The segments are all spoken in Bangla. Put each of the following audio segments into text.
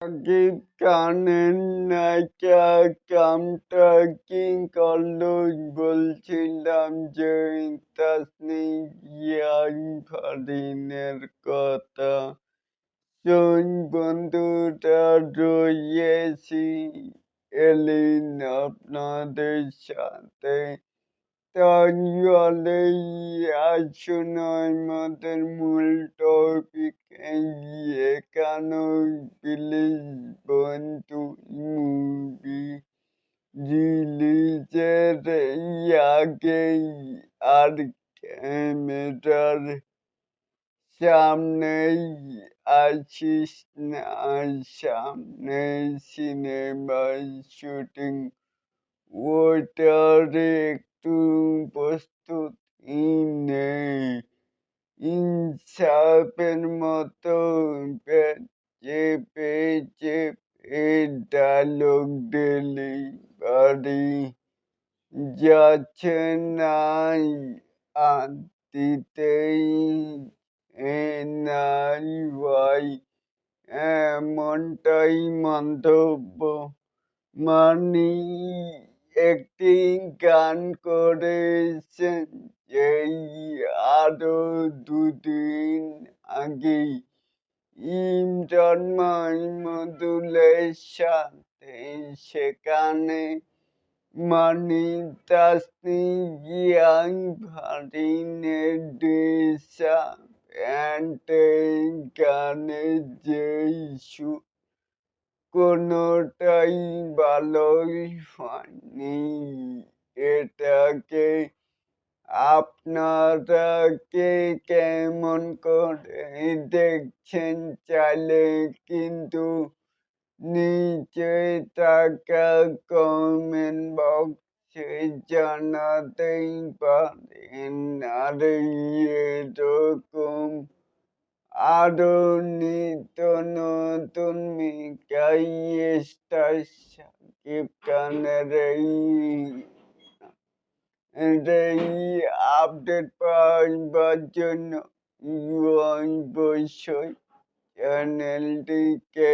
সাকিব খানের নায়িকা কামটা কি করলো? বলছিলাম যে তাসনিম ইয়াসমিনের কথা। শোন বন্ধুরা, রয়েছি এলিন আপনাদের সাথে। তাহলেই আসুন আমাদের মূল টপিকে এখানে। প্লিজ বন্ধু, মুভি রিলিজের আগেই আর ক্যামেরার সামনেই আসিস না, সামনে সিনেমার শুটিং ওটার একটু প্রস্তুতি নেই। ইনসাফের মতো চেপে চেপে ডায়লগ ডেলিভারি যাচ্ছে নাই দিতেই নাই ভাই, এমনটাই মন্তব্য। মানি একটি গান করেছেন এই আরো দুদিন আগেই ইমরান মাহমুদুলের সাথে। সেখানে মানি তাসনিম ইয়াসমিনের ড্রেসা প্যান্টের গানের যেই সুর, কোনোটাই ভালোই হয়নি। এটাকে আপনারা কে কেমন করে দেখছেন? চাইলে কিন্তু নিচে থাকা কমেন্ট বক্সে জানাতেই পারেন। আর এরকম আরো নিত্য নতুন মিকাই স্টার সাকিব খানের এই আপডেট পাওয়ার জন্য অবশ্যই চ্যানেলটিকে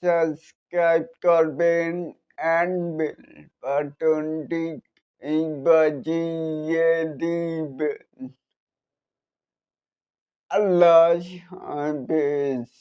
সাবস্ক্রাইব করবেন অ্যান্ড বেল বাটনটি বাজিয়ে দিবেন। আল্লাহ হাফেজ।